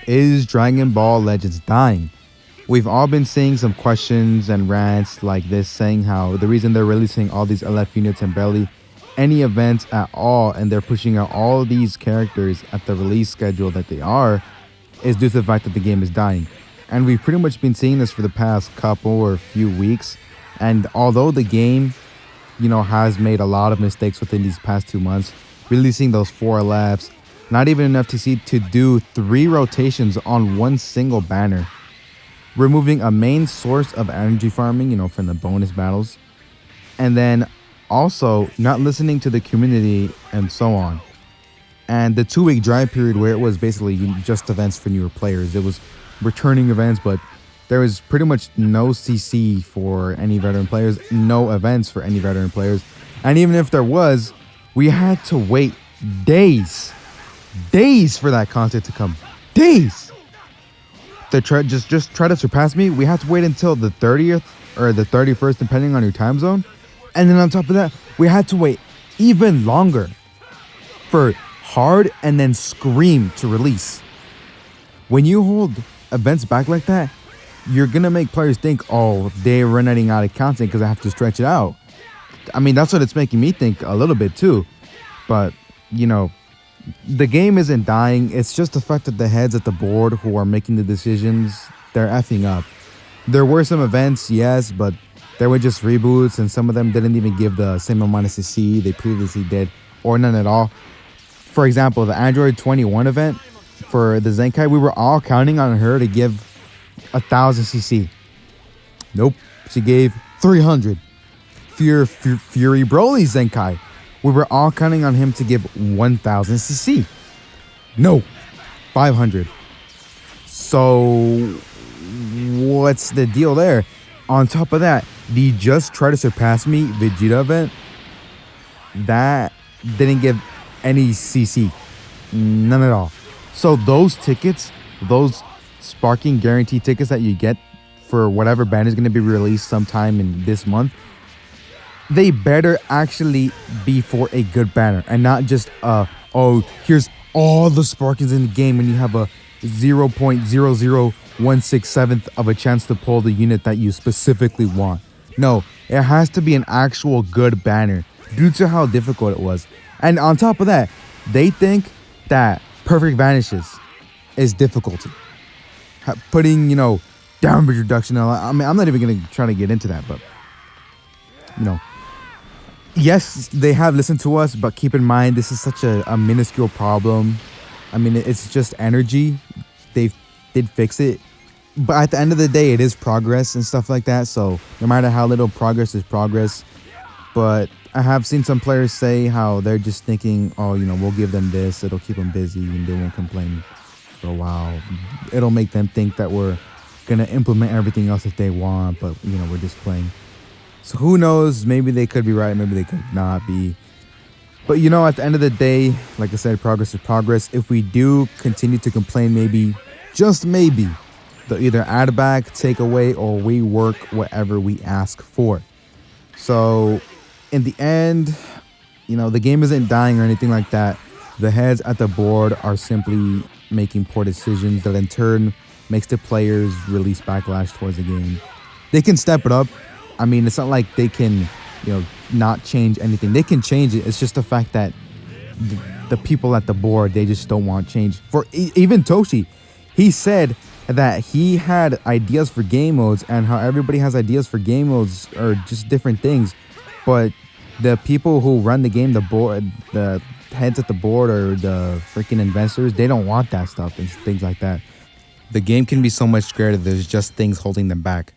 Is Dragon Ball Legends dying? We've all been seeing some questions and rants like this saying how the reason they're releasing all these LF units and barely any events at all, and they're pushing out all these characters at the release schedule that they are, is due to the fact that the game is dying. And we've pretty much been seeing this for the past couple or few weeks. And although the game, has made a lot of mistakes within these past 2 months, releasing those 4 LFs, not even enough to do 3 rotations on one single banner, removing a main source of energy farming, from the bonus battles, and then also not listening to the community and so on. And the 2-week dry period where it was basically just events for newer players. It was returning events, but there was pretty much no CC for any veteran players, no events for any veteran players. And even if there was, we had to wait days for that content to come. Days! Just try to surpass me, we had to wait until the 30th or the 31st, depending on your time zone. And then on top of that, we had to wait even longer for Hard and then Scream to release. When you hold events back like that, you're gonna make players think, oh, they're running out of content because I have to stretch it out. I mean, that's what it's making me think a little bit too. But, the game isn't dying. It's just the fact that the heads at the board who are making the decisions, they're effing up. There were some events, yes, but they were just reboots, and some of them didn't even give the same amount of CC they previously did, or none at all. For example, the Android 21 event for the Zenkai, we were all counting on her to give 1,000 CC. Nope, she gave 300. Fury Broly Zenkai, we were all counting on him to give 1,000 CC. No, 500. So, what's the deal there? On top of that, the Just Try to Surpass Me Vegeta event, that didn't give any CC. None at all. So those tickets, those sparking guarantee tickets that you get for whatever banner is going to be released sometime in this month, they better actually be for a good banner and not just here's all the sparkings in the game and you have a 0.00167th of a chance to pull the unit that you specifically want. No, it has to be an actual good banner due to how difficult it was. And on top of that, they think that perfect vanishes is difficulty. Putting, damage reduction. I mean, I'm not even going to try to get into that, but, yes, they have listened to us, but keep in mind, this is such a minuscule problem. I mean, it's just energy. They did fix it. But at the end of the day, it is progress and stuff like that. So no matter how little progress is progress. But I have seen some players say how they're just thinking, oh, we'll give them this. It'll keep them busy and they won't complain for a while. It'll make them think that we're going to implement everything else that they want. But, we're just playing. So who knows? Maybe they could be right. Maybe they could not be. But, at the end of the day, like I said, progress is progress. If we do continue to complain, maybe, just maybe, they'll either add back, take away, or rework whatever we ask for. So, in the end, the game isn't dying or anything like that. The heads at the board are simply making poor decisions that in turn makes the players release backlash towards the game. They can step it up. I mean, it's not like they can, not change anything. They can change it. It's just the fact that the people at the board, they just don't want change. For even Toshi, he said that he had ideas for game modes and how everybody has ideas for game modes or just different things. But the people who run the game, the board, the heads at the board or the freaking investors, they don't want that stuff and things like that. The game can be so much greater. There's just things holding them back.